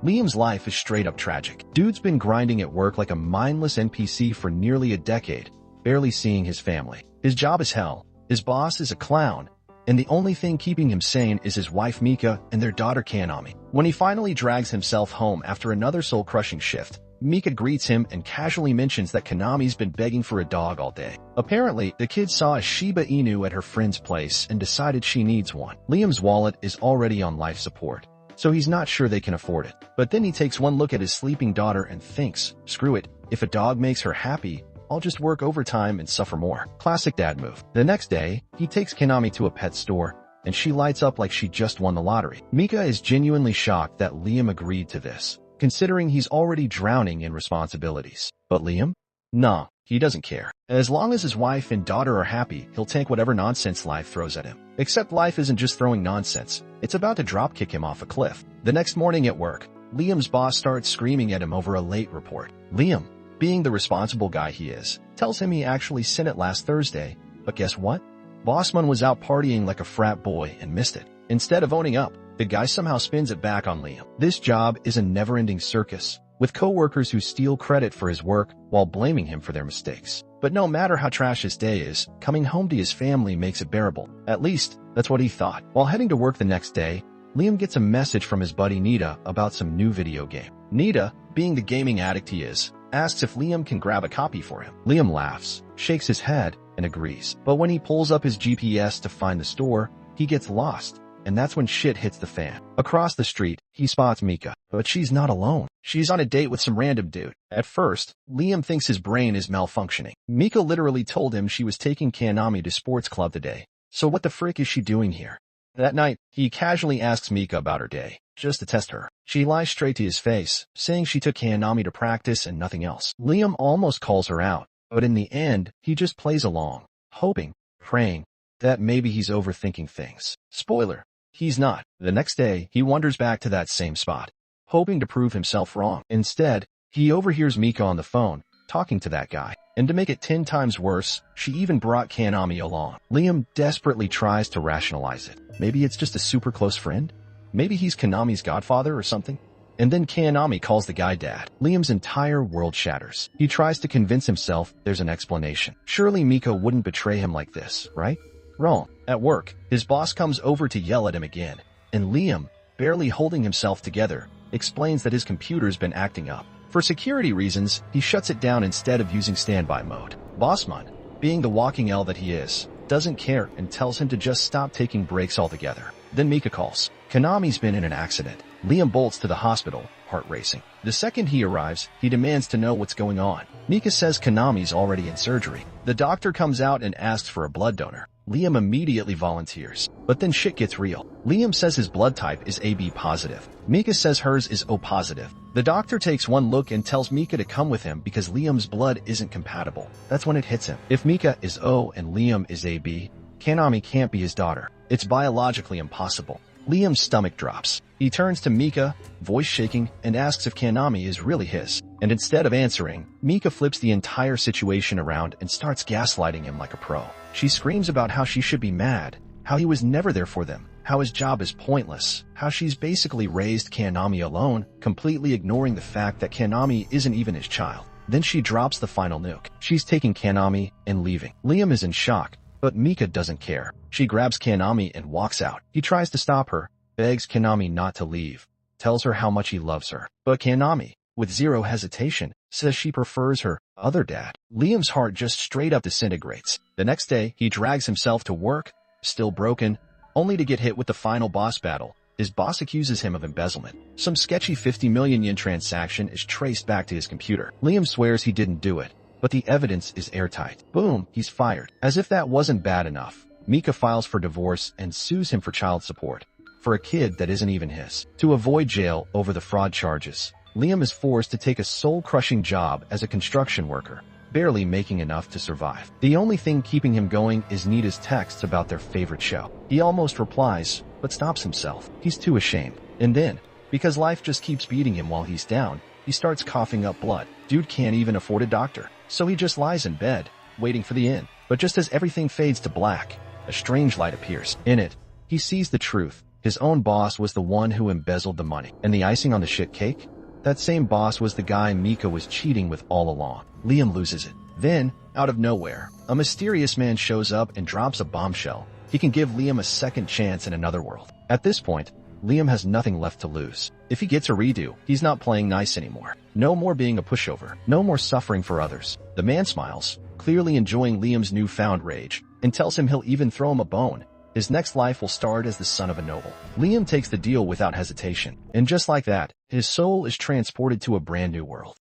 Liam's life is straight up tragic. Dude's been grinding at work like a mindless NPC for nearly a decade, barely seeing his family. His job is hell, his boss is a clown, and the only thing keeping him sane is his wife Mika and their daughter Kanami. When he finally drags himself home after another soul-crushing shift, Mika greets him and casually mentions that Kanami's been begging for a dog all day. Apparently, the kid saw a Shiba Inu at her friend's place and decided she needs one. Liam's wallet is already on life support, so he's not sure they can afford it. But then he takes one look at his sleeping daughter and thinks, screw it, if a dog makes her happy, I'll just work overtime and suffer more. Classic dad move. The next day, he takes Kanami to a pet store, and she lights up like she just won the lottery. Mika is genuinely shocked that Liam agreed to this, considering he's already drowning in responsibilities. But Liam? No, he doesn't care. As long as his wife and daughter are happy, he'll take whatever nonsense life throws at him. Except life isn't just throwing nonsense, it's about to dropkick him off a cliff. The next morning at work, Liam's boss starts screaming at him over a late report. Liam, being the responsible guy he is, tells him he actually sent it last Thursday, but guess what? Bossman was out partying like a frat boy and missed it. Instead of owning up, the guy somehow spins it back on Liam. This job is a never-ending circus, with coworkers who steal credit for his work while blaming him for their mistakes. But no matter how trash his day is, coming home to his family makes it bearable. At least, that's what he thought. While heading to work the next day, Liam gets a message from his buddy Nita about some new video game. Nita, being the gaming addict he is, asks if Liam can grab a copy for him. Liam laughs, shakes his head, and agrees. But when he pulls up his GPS to find the store, he gets lost, and that's when shit hits the fan. Across the street, he spots Mika, but she's not alone. She's on a date with some random dude. At first, Liam thinks his brain is malfunctioning. Mika literally told him she was taking Kanami to sports club today, so what the frick is she doing here? That night, he casually asks Mika about her day, just to test her. She lies straight to his face, saying she took Kanami to practice and nothing else. Liam almost calls her out, but in the end, he just plays along, hoping, praying, that maybe he's overthinking things. Spoiler, he's not. The next day, he wanders back to that same spot, hoping to prove himself wrong. Instead, he overhears Mika on the phone, talking to that guy. And to make it 10 times worse, she even brought Kanami along. Liam desperately tries to rationalize it. Maybe it's just a super close friend? Maybe he's Kanami's godfather or something? And then Kanami calls the guy dad. Liam's entire world shatters. He tries to convince himself there's an explanation. Surely Mika wouldn't betray him like this, right? Wrong. At work, his boss comes over to yell at him again, and Liam, barely holding himself together, explains that his computer's been acting up. For security reasons, he shuts it down instead of using standby mode. Bossman, being the walking L that he is, doesn't care and tells him to just stop taking breaks altogether. Then Mika calls. Kanami's been in an accident. Liam bolts to the hospital, heart racing. The second he arrives, he demands to know what's going on. Mika says Kanami's already in surgery. The doctor comes out and asks for a blood donor. Liam immediately volunteers, but then shit gets real. Liam says his blood type is AB positive. Mika says hers is O positive. The doctor takes one look and tells Mika to come with him because Liam's blood isn't compatible. That's when it hits him. If Mika is O and Liam is AB, Kanami can't be his daughter. It's biologically impossible. Liam's stomach drops. He turns to Mika, voice shaking, and asks if Kanami is really his. And instead of answering, Mika flips the entire situation around and starts gaslighting him like a pro. She screams about how she should be mad, how he was never there for them, how his job is pointless, how she's basically raised Kanami alone, completely ignoring the fact that Kanami isn't even his child. Then she drops the final nuke. She's taking Kanami and leaving. Liam is in shock, but Mika doesn't care. She grabs Kanami and walks out. He tries to stop her, begs Kanami not to leave, tells her how much he loves her. But Kanami, with zero hesitation, says she prefers her other dad. Liam's heart just straight up disintegrates. The next day, he drags himself to work, still broken, only to get hit with the final boss battle. His boss accuses him of embezzlement. Some sketchy 50 million yen transaction is traced back to his computer. Liam swears he didn't do it, but the evidence is airtight. Boom, he's fired. As if that wasn't bad enough, Mika files for divorce and sues him for child support, for a kid that isn't even his. To avoid jail over the fraud charges, Liam is forced to take a soul-crushing job as a construction worker, barely making enough to survive. The only thing keeping him going is Nita's texts about their favorite show. He almost replies, but stops himself. He's too ashamed. And then, because life just keeps beating him while he's down, he starts coughing up blood. Dude can't even afford a doctor, so he just lies in bed, waiting for the end. But just as everything fades to black, a strange light appears. In it, he sees the truth, His own boss was the one who embezzled the money. And the icing on the shit cake? That same boss was the guy Mika was cheating with all along. Liam loses it. Then, out of nowhere, a mysterious man shows up and drops a bombshell. He can give Liam a second chance in another world. At this point, Liam has nothing left to lose. If he gets a redo, he's not playing nice anymore. No more being a pushover. No more suffering for others. The man smiles, clearly enjoying Liam's newfound rage, and tells him he'll even throw him a bone. His next life will start as the son of a noble. Liam takes the deal without hesitation, and just like that, his soul is transported to a brand new world.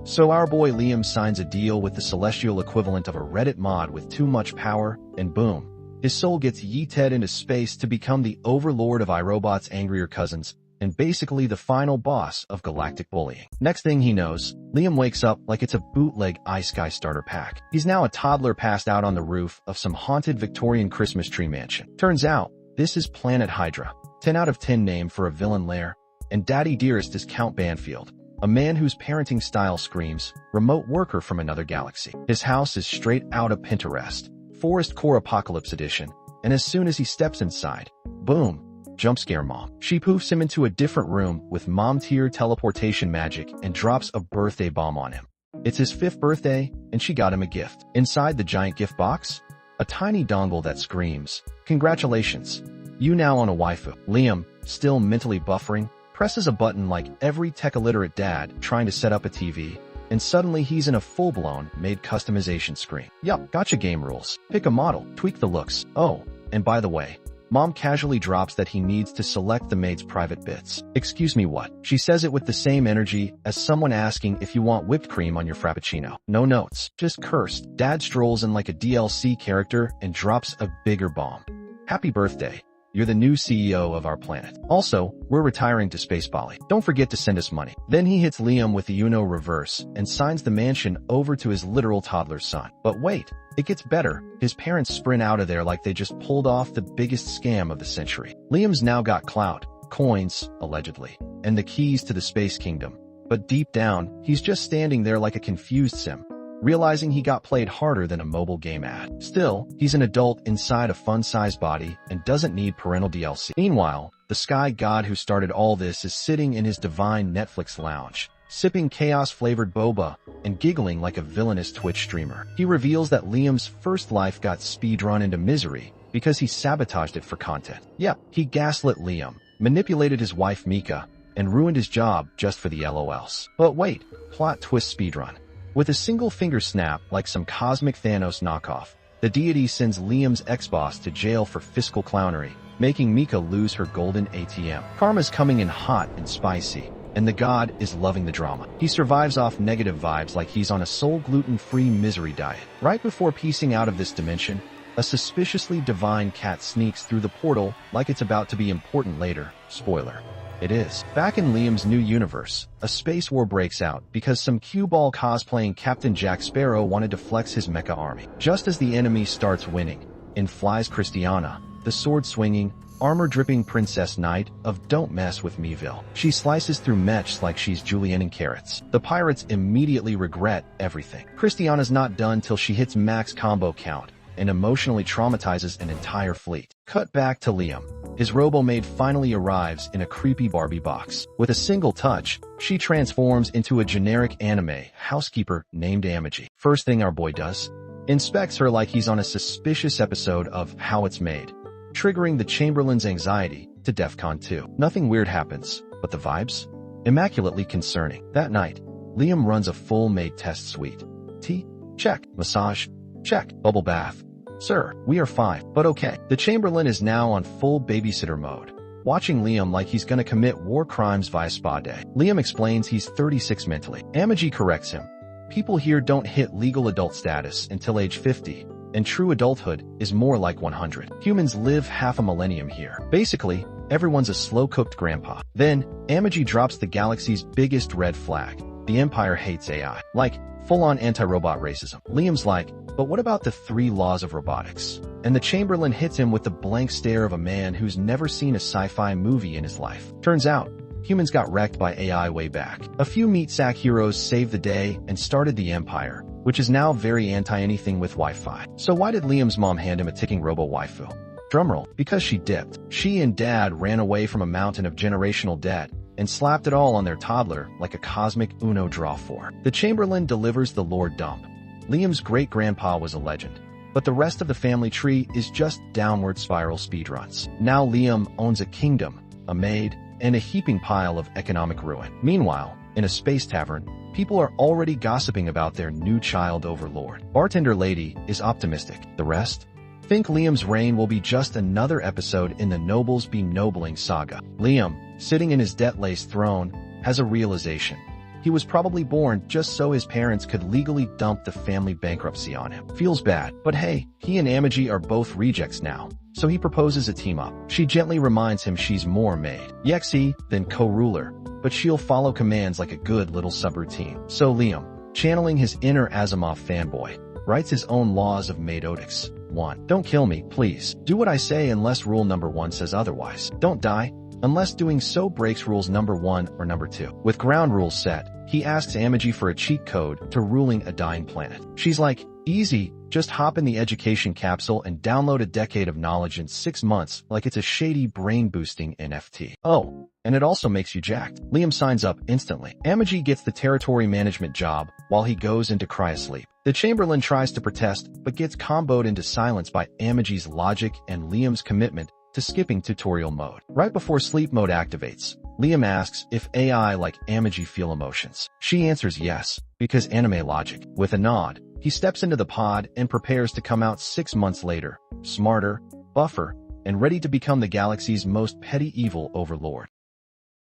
So our boy Liam signs a deal with the celestial equivalent of a Reddit mod with too much power, and boom, his soul gets yeeted into space to become the overlord of iRobot's angrier cousins, and basically the final boss of galactic bullying. Next thing he knows, Liam wakes up like it's a bootleg iSky starter pack. He's now a toddler passed out on the roof of some haunted Victorian Christmas tree mansion. Turns out, this is Planet Hydra. 10 out of 10 name for a villain lair, and Daddy Dearest is Count Banfield, a man whose parenting style screams, remote worker from another galaxy. His house is straight out of Pinterest, Forest Core Apocalypse Edition, and as soon as he steps inside, boom, jump scare mom. She poofs him into a different room with mom-tier teleportation magic and drops a birthday bomb on him. It's his 5th birthday, and she got him a gift. Inside the giant gift box, a tiny dongle that screams, "Congratulations, you now own a waifu." Liam, still mentally buffering, presses a button like every tech-illiterate dad trying to set up a TV, and suddenly he's in a full-blown made customization screen. Yup, gotcha game rules. Pick a model, tweak the looks. Oh, and by the way, Mom casually drops that he needs to select the maid's private bits. Excuse me, what? She says it with the same energy as someone asking if you want whipped cream on your frappuccino. No notes, just cursed. Dad strolls in like a DLC character and drops a bigger bomb. Happy birthday. You're the new CEO of our planet. Also, we're retiring to Space Bali. Don't forget to send us money. Then he hits Liam with the Uno reverse and signs the mansion over to his literal toddler son. But wait, it gets better. His parents sprint out of there like they just pulled off the biggest scam of the century. Liam's now got clout, coins, allegedly, and the keys to the Space Kingdom. But deep down, he's just standing there like a confused sim, realizing he got played harder than a mobile game ad. Still, he's an adult inside a fun-sized body and doesn't need parental DLC. Meanwhile, the sky god who started all this is sitting in his divine Netflix lounge, sipping chaos-flavored boba and giggling like a villainous Twitch streamer. He reveals that Liam's first life got speedrun into misery because he sabotaged it for content. Yeah, he gaslit Liam, manipulated his wife Mika, and ruined his job just for the LOLs. But wait, plot twist speedrun. With a single finger snap like some cosmic Thanos knockoff, the deity sends Liam's ex-boss to jail for fiscal clownery, making Mika lose her golden ATM. Karma's coming in hot and spicy, and the god is loving the drama. He survives off negative vibes like he's on a sole gluten-free misery diet. Right before piecing out of this dimension, a suspiciously divine cat sneaks through the portal like it's about to be important later. Spoiler. It is. Back in Liam's new universe, a space war breaks out because some cue ball cosplaying Captain Jack Sparrow wanted to flex his mecha army. Just as the enemy starts winning, in flies Christiana, the sword-swinging, armor-dripping princess knight of Don't Mess With Meville. She slices through mechs like she's julienning carrots. The pirates immediately regret everything. Christiana's not done till she hits max combo count and emotionally traumatizes an entire fleet. Cut back to Liam. His robo-maid finally arrives in a creepy Barbie box. With a single touch, she transforms into a generic anime housekeeper named Amagi. First thing our boy does, inspects her like he's on a suspicious episode of How It's Made, triggering the Chamberlain's anxiety to DEFCON 2. Nothing weird happens, but the vibes? Immaculately concerning. That night, Liam runs a full maid test suite. Tea? Check. Massage? Check. Bubble bath? Sir, we are fine, but okay. The Chamberlain is now on full babysitter mode, watching Liam like he's gonna commit war crimes via spa day. Liam explains he's 36 mentally. Amagi corrects him. People here don't hit legal adult status until age 50, and true adulthood is more like 100. Humans live half a millennium here. Basically, everyone's a slow-cooked grandpa. Then, Amagi drops the galaxy's biggest red flag. The Empire hates AI. Like, full-on anti-robot racism. Liam's like, but what about the 3 laws of robotics? And the Chamberlain hits him with the blank stare of a man who's never seen a sci-fi movie in his life. Turns out, humans got wrecked by AI way back. A few meat-sack heroes saved the day and started the Empire, which is now very anti-anything with Wi-Fi. So why did Liam's mom hand him a ticking robo-waifu? Drumroll, because she dipped. She and Dad ran away from a mountain of generational debt and slapped it all on their toddler like a cosmic Uno draw 4. The Chamberlain delivers the Lord Dump. Liam's great-grandpa was a legend, but the rest of the family tree is just downward spiral speedruns. Now Liam owns a kingdom, a maid, and a heaping pile of economic ruin. Meanwhile, in a space tavern, people are already gossiping about their new child overlord. Bartender Lady is optimistic. The rest? Think Liam's reign will be just another episode in the Nobles Be Nobling saga. Liam, sitting in his debt-laced throne, has a realization. He was probably born just so his parents could legally dump the family bankruptcy on him. Feels bad, but hey, he and Amagi are both rejects now, so he proposes a team-up. She gently reminds him she's more maid, Yexi, than co-ruler, but she'll follow commands like a good little subroutine. So Liam, channeling his inner Asimov fanboy, writes his own laws of maidotics. 1. Don't kill me, please. Do what I say unless rule number 1 says otherwise. Don't die, unless doing so breaks rules number 1 or number 2. With ground rules set, he asks Amagi for a cheat code to ruling a dying planet. She's like, easy, just hop in the education capsule and download a decade of knowledge in 6 months like it's a shady brain-boosting NFT. Oh, and it also makes you jacked. Liam signs up instantly. Amagi gets the territory management job while he goes into cryosleep. The Chamberlain tries to protest, but gets comboed into silence by Amagi's logic and Liam's commitment to skipping tutorial mode. Right before sleep mode activates, Liam asks if AI like Amagi feel emotions. She answers yes, because anime logic. With a nod, he steps into the pod and prepares to come out 6 months later, smarter, buffer, and ready to become the galaxy's most petty evil overlord.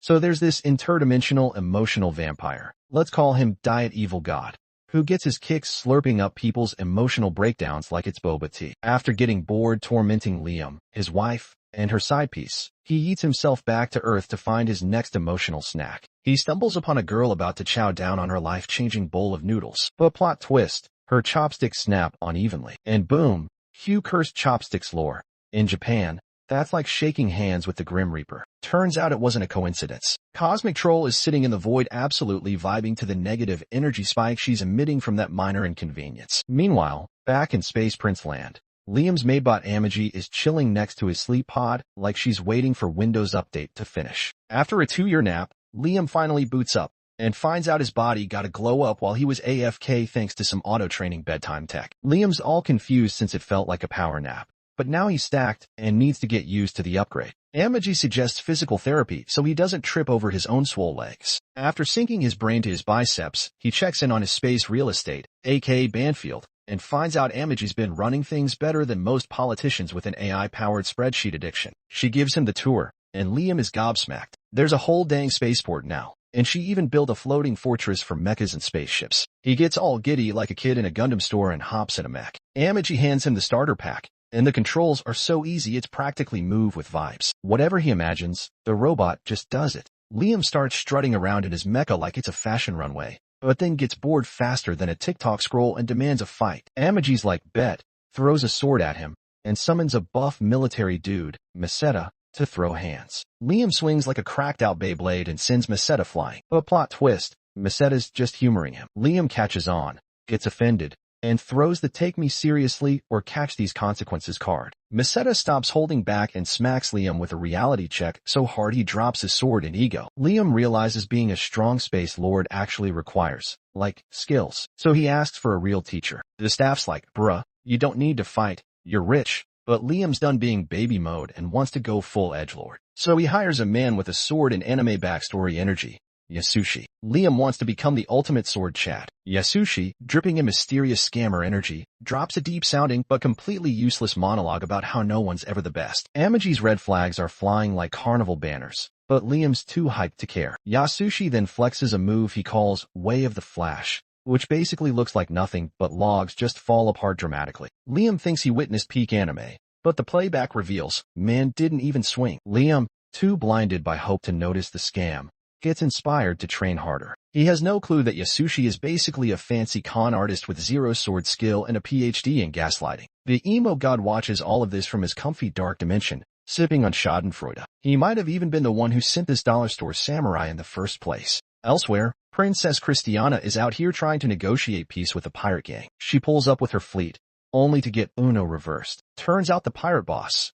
So there's this interdimensional emotional vampire, let's call him Diet Evil God, who gets his kicks slurping up people's emotional breakdowns like it's boba tea. After getting bored tormenting Liam, his wife, and her side piece, he eats himself back to Earth to find his next emotional snack. He stumbles upon a girl about to chow down on her life-changing bowl of noodles. But plot twist, her chopsticks snap unevenly. And boom, cue cursed chopsticks lore. In Japan, that's like shaking hands with the Grim Reaper. Turns out it wasn't a coincidence. Cosmic Troll is sitting in the void absolutely vibing to the negative energy spike she's emitting from that minor inconvenience. Meanwhile, back in Space Prince Land, Liam's maidbot Amagi is chilling next to his sleep pod like she's waiting for Windows Update to finish. After a 2-year nap, Liam finally boots up and finds out his body got a glow up while he was AFK thanks to some auto-training bedtime tech. Liam's all confused since it felt like a power nap, but now he's stacked and needs to get used to the upgrade. Amagi suggests physical therapy so he doesn't trip over his own swole legs. After sinking his brain to his biceps, he checks in on his space real estate, aka Banfield, and finds out Amagi's been running things better than most politicians with an AI-powered spreadsheet addiction. She gives him the tour, and Liam is gobsmacked. There's a whole dang spaceport now, and she even built a floating fortress for mechas and spaceships. He gets all giddy like a kid in a Gundam store and hops in a mech. Amagi hands him the starter pack, and the controls are so easy it's practically move with vibes. Whatever he imagines, the robot just does it. Liam starts strutting around in his mecha like it's a fashion runway, but then gets bored faster than a TikTok scroll and demands a fight. Amagi's like, bet, throws a sword at him, and summons a buff military dude, Meseta, to throw hands. Liam swings like a cracked-out Beyblade and sends Meseta flying. But plot twist, Meseta's just humoring him. Liam catches on, gets offended, and throws the take me seriously or catch these consequences card. Meseta stops holding back and smacks Liam with a reality check so hard he drops his sword in ego. Liam realizes being a strong space lord actually requires, like, skills. So he asks for a real teacher. The staff's like, bruh, you don't need to fight, you're rich. But Liam's done being baby mode and wants to go full edgelord. So he hires a man with a sword and anime backstory energy, Yasushi. Liam wants to become the ultimate sword chat. Yasushi, dripping in mysterious scammer energy, drops a deep-sounding but completely useless monologue about how no one's ever the best. Amagi's red flags are flying like carnival banners, but Liam's too hyped to care. Yasushi then flexes a move he calls Way of the Flash, which basically looks like nothing but logs just fall apart dramatically. Liam thinks he witnessed peak anime, but the playback reveals, man didn't even swing. Liam, too blinded by hope to notice the scam, gets inspired to train harder. He has no clue that Yasushi is basically a fancy con artist with zero sword skill and a PhD in gaslighting. The emo god watches all of this from his comfy dark dimension, sipping on schadenfreude. He might have even been the one who sent this dollar store samurai in the first place. Elsewhere, Princess Christiana is out here trying to negotiate peace with the pirate gang. She pulls up with her fleet, only to get Uno reversed. Turns out the pirate boss,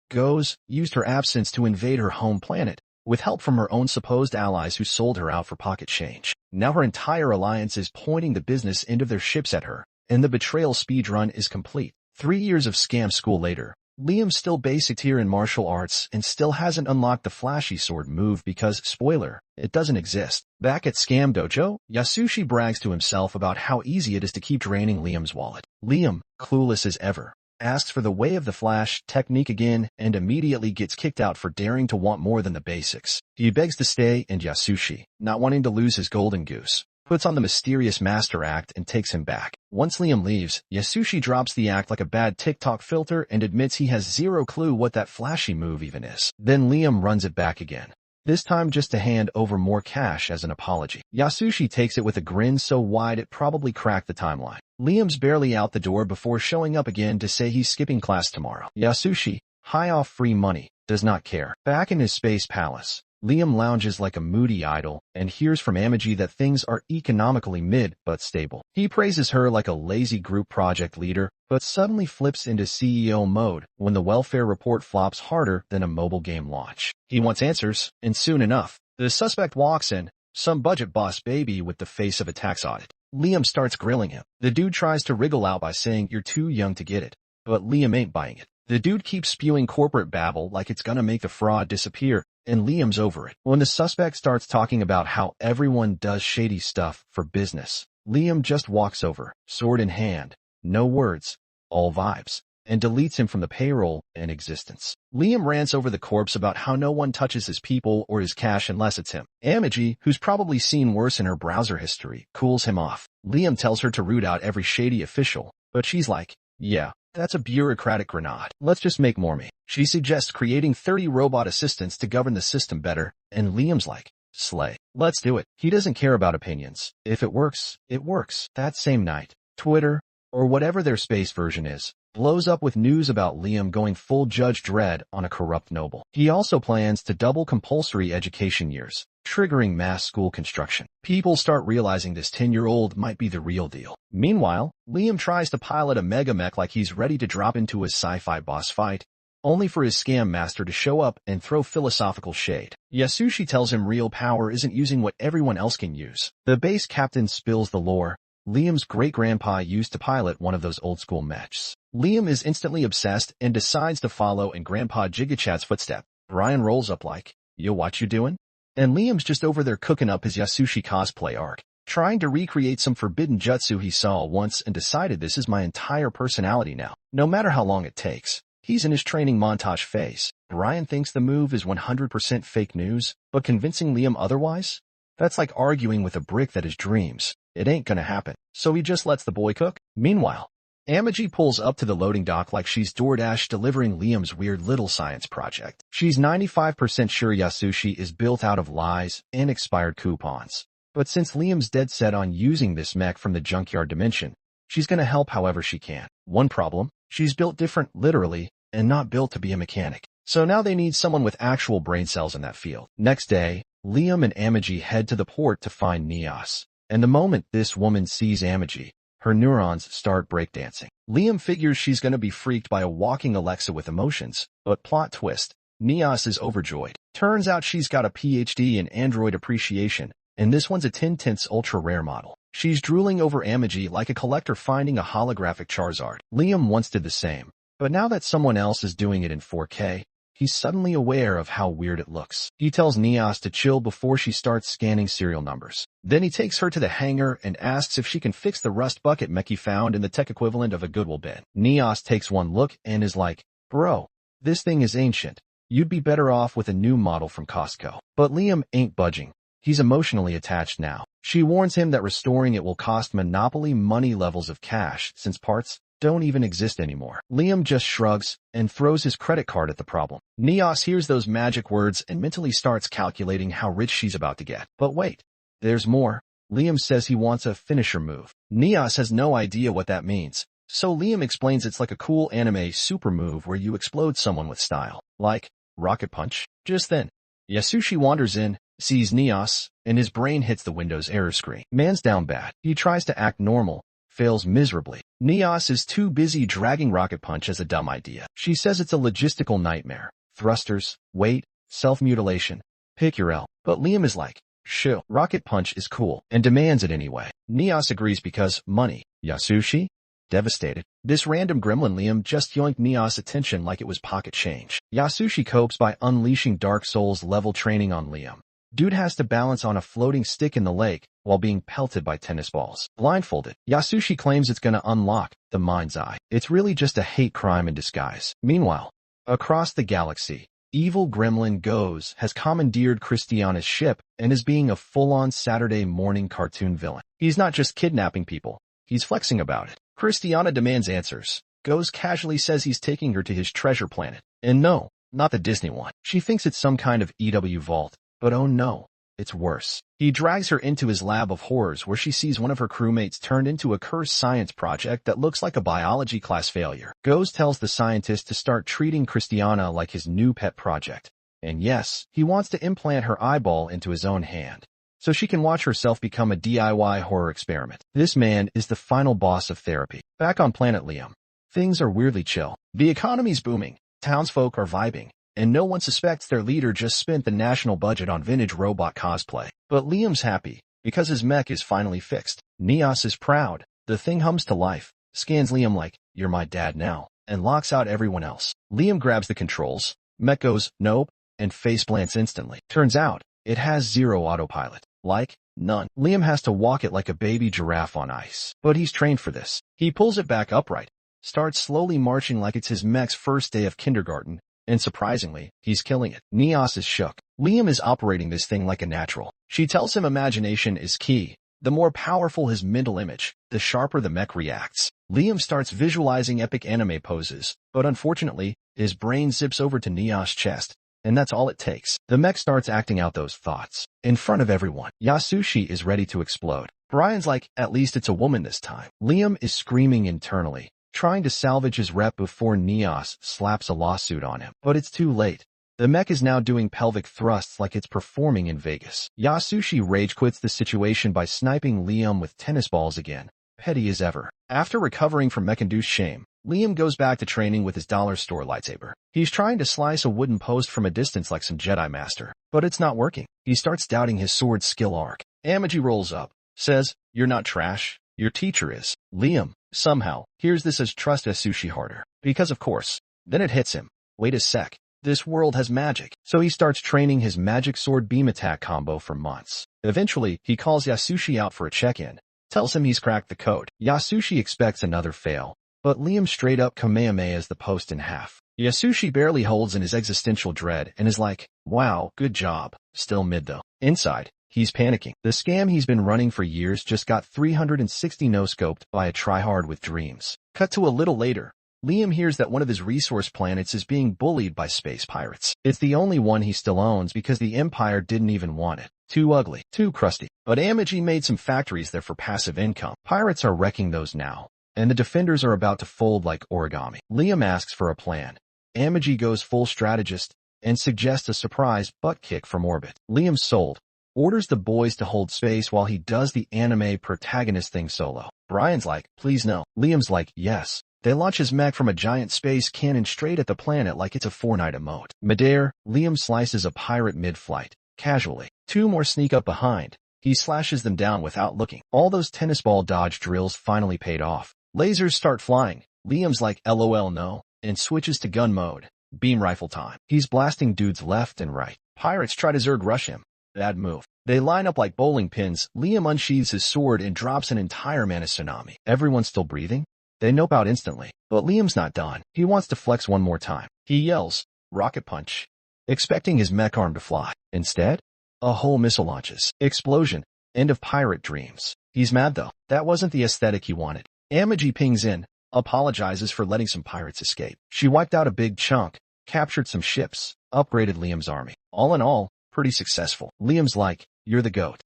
used her absence to invade her home planet, with help from her own supposed allies who sold her out for pocket change. Now her entire alliance is pointing the business end of their ships at her, and the betrayal speedrun is complete. 3 years of scam school later, Liam's still basic tier in martial arts and still hasn't unlocked the flashy sword move because, spoiler, it doesn't exist. Back at Scam Dojo, Yasushi brags to himself about how easy it is to keep draining Liam's wallet. Liam, clueless as ever, asks for the Way of the Flash technique again and immediately gets kicked out for daring to want more than the basics. He begs to stay and Yasushi, not wanting to lose his golden goose, puts on the mysterious master act and takes him back. Once Liam leaves, Yasushi drops the act like a bad TikTok filter and admits he has zero clue what that flashy move even is. Then Liam runs it back again, this time just to hand over more cash as an apology. Yasushi takes it with a grin so wide it probably cracked the timeline. Liam's barely out the door before showing up again to say he's skipping class tomorrow. Yasushi, high off free money, does not care. Back in his space palace, Liam lounges like a moody idol and hears from Amagi that things are economically mid but stable. He praises her like a lazy group project leader, but suddenly flips into CEO mode when the welfare report flops harder than a mobile game launch. He wants answers, and soon enough, the suspect walks in, some budget boss baby with the face of a tax audit. Liam starts grilling him. The dude tries to wriggle out by saying you're too young to get it, but Liam ain't buying it. The dude keeps spewing corporate babble like it's gonna make the fraud disappear, and Liam's over it. When the suspect starts talking about how everyone does shady stuff for business, Liam just walks over, sword in hand, no words, all vibes, and deletes him from the payroll and existence. Liam rants over the corpse about how no one touches his people or his cash unless it's him. Amagi, who's probably seen worse in her browser history, cools him off. Liam tells her to root out every shady official, but she's like, yeah, that's a bureaucratic grenade. Let's just make more me. She suggests creating 30 robot assistants to govern the system better, and Liam's like, slay. Let's do it. He doesn't care about opinions. If it works, it works. That same night, Twitter, or whatever their space version is, blows up with news about Liam going full Judge Dredd on a corrupt noble. He also plans to double compulsory education years, triggering mass school construction. People start realizing this 10-year-old might be the real deal. Meanwhile, Liam tries to pilot a megamech like he's ready to drop into a sci-fi boss fight, only for his scam master to show up and throw philosophical shade. Yasushi tells him real power isn't using what everyone else can use. The base captain spills the lore. Liam's great-grandpa used to pilot one of those old-school mechs. Liam is instantly obsessed and decides to follow in Grandpa Gigachat's footstep. Brian rolls up like, yo, what you doing? And Liam's just over there cooking up his Yasushi cosplay arc, trying to recreate some forbidden jutsu he saw once and decided this is my entire personality now, no matter how long it takes. He's in his training montage phase. Brian thinks the move is 100% fake news, but convincing Liam otherwise? That's like arguing with a brick that is dreams. It ain't gonna happen. So he just lets the boy cook. Meanwhile, Amagi pulls up to the loading dock like she's DoorDash delivering Liam's weird little science project. She's 95% sure Yasushi is built out of lies and expired coupons. But since Liam's dead set on using this mech from the junkyard dimension, she's gonna help however she can. One problem, she's built different literally and not built to be a mechanic. So now they need someone with actual brain cells in that field. Next day, Liam and Amagi head to the port to find Nias. And the moment this woman sees Amagi, her neurons start breakdancing. Liam figures she's gonna be freaked by a walking Alexa with emotions, but plot twist, Nias is overjoyed. Turns out she's got a PhD in android appreciation, and this one's a 10/10 ultra-rare model. She's drooling over Amagi like a collector finding a holographic Charizard. Liam once did the same, but now that someone else is doing it in 4K, he's suddenly aware of how weird it looks. He tells Nias to chill before she starts scanning serial numbers. Then he takes her to the hangar and asks if she can fix the rust bucket mech he found in the tech equivalent of a Goodwill bin. Nias takes one look and is like, bro, this thing is ancient. You'd be better off with a new model from Costco. But Liam ain't budging. He's emotionally attached now. She warns him that restoring it will cost monopoly money levels of cash since parts don't even exist anymore. Liam just shrugs and throws his credit card at the problem. Nias hears those magic words and mentally starts calculating how rich she's about to get. But wait, there's more. Liam says he wants a finisher move. Nias has no idea what that means, so Liam explains it's like a cool anime super move where you explode someone with style. Like, rocket punch. Just then, Yasushi wanders in, sees Nias, and his brain hits the Windows error screen. Man's down bad. He tries to act normal, fails miserably. Neos is too busy dragging Rocket Punch as a dumb idea. She says it's a logistical nightmare. Thrusters, weight, self-mutilation. Pick your L. But Liam is like, shoo, Rocket Punch is cool, and demands it anyway. Neos agrees because money. Yasushi? Devastated. This random gremlin Liam just yoinked Neos' attention like it was pocket change. Yasushi copes by unleashing Dark Souls level training on Liam. Dude has to balance on a floating stick in the lake while being pelted by tennis balls. Blindfolded, Yasushi claims it's gonna unlock the mind's eye. It's really just a hate crime in disguise. Meanwhile, across the galaxy, evil gremlin Goes has commandeered Christiana's ship and is being a full-on Saturday morning cartoon villain. He's not just kidnapping people, he's flexing about it. Christiana demands answers. Goes casually says he's taking her to his treasure planet. And no, not the Disney one. She thinks it's some kind of EW vault. But oh no, it's worse. He drags her into his lab of horrors where she sees one of her crewmates turned into a cursed science project that looks like a biology class failure. Goes tells the scientist to start treating Christiana like his new pet project. And yes, he wants to implant her eyeball into his own hand, so she can watch herself become a DIY horror experiment. This man is the final boss of therapy. Back on planet Liam, things are weirdly chill. The economy's booming, townsfolk are vibing, and no one suspects their leader just spent the national budget on vintage robot cosplay. But Liam's happy, because his mech is finally fixed. Neos is proud. The thing hums to life, scans Liam like, you're my dad now, and locks out everyone else. Liam grabs the controls, mech goes, nope, and faceplants instantly. Turns out, it has zero autopilot. Like, none. Liam has to walk it like a baby giraffe on ice. But he's trained for this. He pulls it back upright, starts slowly marching like it's his mech's first day of kindergarten, and surprisingly, he's killing it. Neos is shook. Liam is operating this thing like a natural. She tells him imagination is key. The more powerful his mental image, the sharper the mech reacts. Liam starts visualizing epic anime poses, but unfortunately, his brain zips over to Neos' chest, and that's all it takes. The mech starts acting out those thoughts. In front of everyone, Yasushi is ready to explode. Brian's like, at least it's a woman this time. Liam is screaming internally, trying to salvage his rep before Neos slaps a lawsuit on him. But it's too late. The mech is now doing pelvic thrusts like it's performing in Vegas. Yasushi rage quits the situation by sniping Liam with tennis balls again, petty as ever. After recovering from mech-induced shame, Liam goes back to training with his dollar store lightsaber. He's trying to slice a wooden post from a distance like some Jedi Master, but it's not working. He starts doubting his sword's skill arc. Amagi rolls up, says, you're not trash, your teacher is. Liam, somehow, hears this as trust Yasushi harder. Because of course. Then it hits him. Wait a sec. This world has magic. So he starts training his magic sword beam attack combo for months. Eventually, he calls Yasushi out for a check-in, tells him he's cracked the code. Yasushi expects another fail, but Liam straight up Kamehamehas the post in half. Yasushi barely holds in his existential dread and is like, wow, good job. Still mid though. Inside, he's panicking. The scam he's been running for years just got 360 no-scoped by a tryhard with dreams. Cut to a little later. Liam hears that one of his resource planets is being bullied by space pirates. It's the only one he still owns because the Empire didn't even want it. Too ugly, too crusty. But Amagi made some factories there for passive income. Pirates are wrecking those now, and the defenders are about to fold like origami. Liam asks for a plan. Amagi goes full strategist and suggests a surprise butt kick from orbit. Liam's sold. Orders the boys to hold space while he does the anime protagonist thing solo. Brian's like, please no. Liam's like, yes. They launch his mech from a giant space cannon straight at the planet like it's a Fortnite emote. Midair, Liam slices a pirate mid-flight. Casually. Two more sneak up behind. He slashes them down without looking. All those tennis ball dodge drills finally paid off. Lasers start flying. Liam's like, LOL no, and switches to gun mode. Beam rifle time. He's blasting dudes left and right. Pirates try to Zerg rush him. Bad move. They line up like bowling pins. Liam unsheathes his sword and drops an entire mana tsunami. Everyone's still breathing? They nope out instantly. But Liam's not done. He wants to flex one more time. He yells, rocket punch, expecting his mech arm to fly. Instead, a whole missile launches. Explosion. End of pirate dreams. He's mad though. That wasn't the aesthetic he wanted. Amagi pings in, apologizes for letting some pirates escape. She wiped out a big chunk, captured some ships, upgraded Liam's army. All in all, pretty successful. Liam's like, you're the GOAT.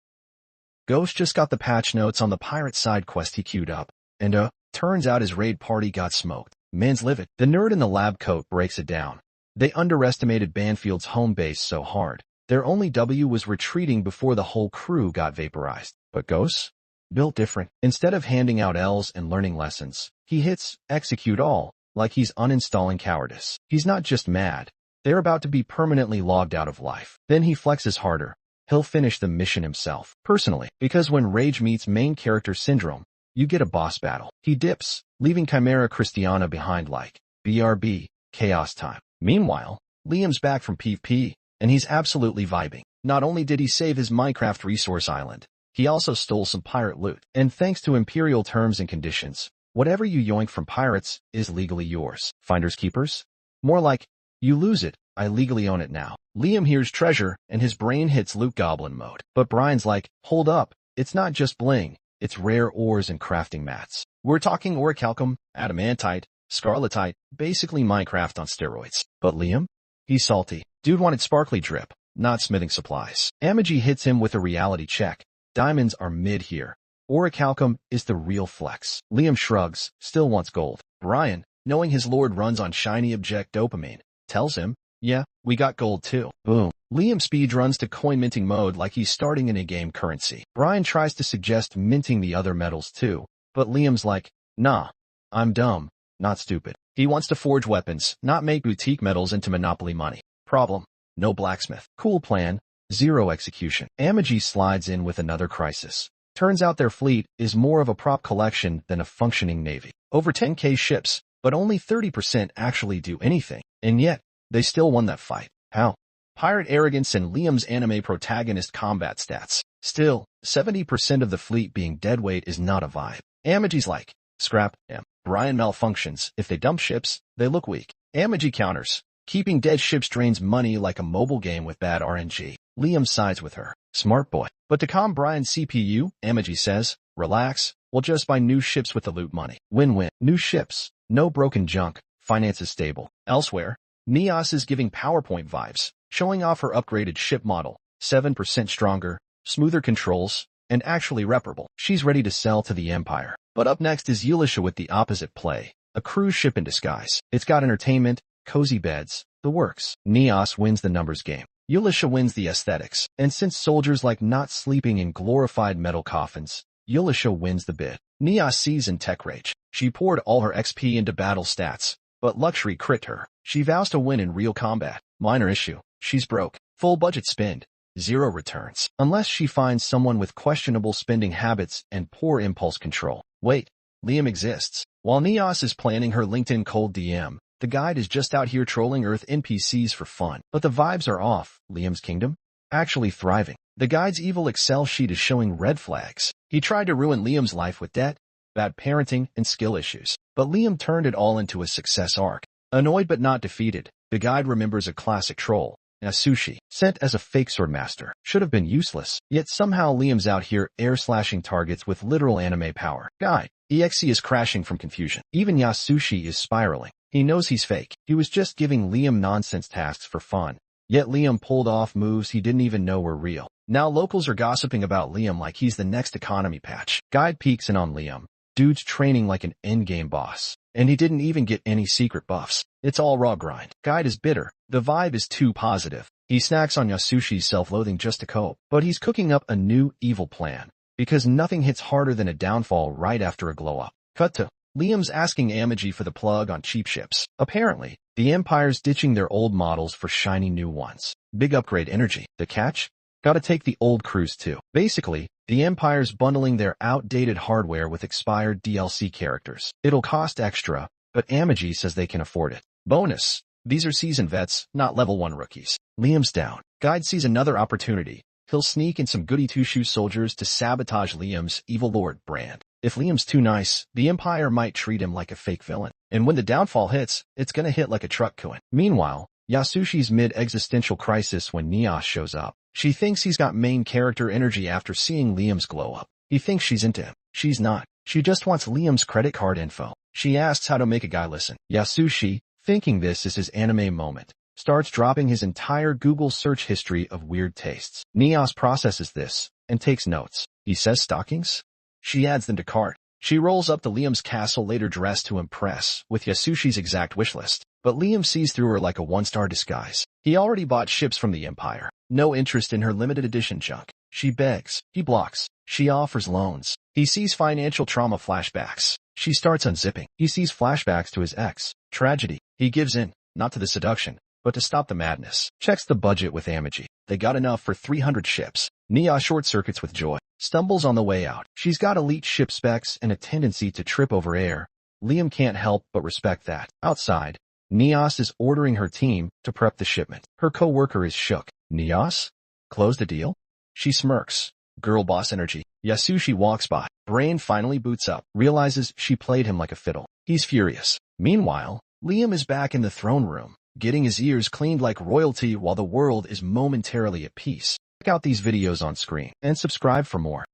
Ghost just got the patch notes on the pirate side quest he queued up, and turns out his raid party got smoked. Man's livid. The nerd in the lab coat breaks it down. They underestimated Banfield's home base so hard. Their only W was retreating before the whole crew got vaporized. But Ghost? built different. Instead of handing out L's and learning lessons, he hits execute all, like he's uninstalling cowardice. He's not just mad. They're about to be permanently logged out of life. Then he flexes harder. He'll finish the mission himself, personally, because when rage meets main character syndrome, you get a boss battle. He dips, leaving Chimera Christiana behind like, BRB, chaos time. Meanwhile, Liam's back from PvP, and he's absolutely vibing. Not only did he save his Minecraft resource island, he also stole some pirate loot. And thanks to Imperial terms and conditions, whatever you yoink from pirates is legally yours. Finders keepers? More like, you lose it, I legally own it now. Liam hears treasure, and his brain hits loot goblin mode. But Brian's like, hold up, it's not just bling, it's rare ores and crafting mats. We're talking orichalcum, adamantite, scarletite, basically Minecraft on steroids. But Liam? He's salty. Dude wanted sparkly drip, not smithing supplies. Amagi hits him with a reality check. Diamonds are mid here. Orichalcum is the real flex. Liam shrugs, still wants gold. Brian, knowing his lord runs on shiny object dopamine, tells him, yeah, we got gold too. Boom. Liam speedruns to coin minting mode like he's starting an in-game currency. Brian tries to suggest minting the other metals too, but Liam's like, nah, I'm dumb, not stupid. He wants to forge weapons, not make boutique metals into monopoly money. Problem: no blacksmith. Cool plan, zero execution. Amagi slides in with another crisis. Turns out their fleet is more of a prop collection than a functioning navy. Over 10k ships, but only 30% actually do anything. And yet, they still won that fight. How? Pirate arrogance and Liam's anime protagonist combat stats. Still, 70% of the fleet being deadweight is not a vibe. Amagi's like, scrap him. Brian malfunctions. If they dump ships, they look weak. Amagi counters. Keeping dead ships drains money like a mobile game with bad RNG. Liam sides with her. Smart boy. But to calm Brian's CPU, Amagi says, relax, we'll just buy new ships with the loot money. Win-win. New ships. No broken junk. Finances stable. Elsewhere, Neos is giving PowerPoint vibes, showing off her upgraded ship model. 7% stronger, smoother controls, and actually reparable. She's ready to sell to the Empire. But up next is Elisha with the opposite play. A cruise ship in disguise. It's got entertainment, cozy beds, the works. Neos wins the numbers game. Elisha wins the aesthetics. And since soldiers like not sleeping in glorified metal coffins, Elisha wins the bid. Neos sees in tech rage. She poured all her XP into battle stats, but luxury crit her. She vows to win in real combat. Minor issue. She's broke. Full budget spend. Zero returns. Unless she finds someone with questionable spending habits and poor impulse control. Wait, Liam exists. While Neos is planning her LinkedIn cold DM, the guide is just out here trolling Earth NPCs for fun. But the vibes are off. Liam's kingdom? Actually thriving. The guide's evil Excel sheet is showing red flags. He tried to ruin Liam's life with debt, bad parenting, and skill issues. But Liam turned it all into a success arc. Annoyed but not defeated, the guide remembers a classic troll. Yasushi, sent as a fake swordmaster, should have been useless. Yet somehow Liam's out here air-slashing targets with literal anime power. Guide. EXE is crashing from confusion. Even Yasushi is spiraling. He knows he's fake. He was just giving Liam nonsense tasks for fun. Yet Liam pulled off moves he didn't even know were real. Now locals are gossiping about Liam like he's the next economy patch. Guide peeks in on Liam. Dude's training like an endgame boss. And he didn't even get any secret buffs. It's all raw grind. Guide is bitter. The vibe is too positive. He snacks on Yasushi's self-loathing just to cope. But he's cooking up a new evil plan. Because nothing hits harder than a downfall right after a glow-up. Cut to Liam's asking Amagi for the plug on cheap ships. Apparently, the Empire's ditching their old models for shiny new ones. Big upgrade energy. The catch? Gotta take the old crews too. Basically, the Empire's bundling their outdated hardware with expired DLC characters. It'll cost extra, but Amagi says they can afford it. Bonus. These are seasoned vets, not level 1 rookies. Liam's down. Guide sees another opportunity. He'll sneak in some goody two-shoes soldiers to sabotage Liam's evil lord brand. If Liam's too nice, the Empire might treat him like a fake villain. And when the downfall hits, it's gonna hit like a truck coin. Meanwhile, Yasushi's mid-existential crisis when Neos shows up. She thinks he's got main character energy after seeing Liam's glow up. He thinks she's into him. She's not. She just wants Liam's credit card info. She asks how to make a guy listen. Yasushi, thinking this is his anime moment, starts dropping his entire Google search history of weird tastes. Neos processes this and takes notes. He says stockings? She adds them to cart. She rolls up to Liam's castle later dressed to impress with Yasushi's exact wish list. But Liam sees through her like a one-star disguise. He already bought ships from the Empire. No interest in her limited edition junk. She begs. He blocks. She offers loans. He sees financial trauma flashbacks. She starts unzipping. He sees flashbacks to his ex. Tragedy. He gives in, not to the seduction, but to stop the madness. Checks the budget with Amagi. They got enough for 300 ships. Nia short-circuits with joy. Stumbles on the way out. She's got elite ship specs and a tendency to trip over air. Liam can't help but respect that. Outside, Nias is ordering her team to prep the shipment. Her co-worker is shook. Nias? Close the deal? She smirks. Girl boss energy. Yasushi walks by. Brain finally boots up. Realizes she played him like a fiddle. He's furious. Meanwhile, Liam is back in the throne room, getting his ears cleaned like royalty while the world is momentarily at peace. Check out these videos on screen and subscribe for more.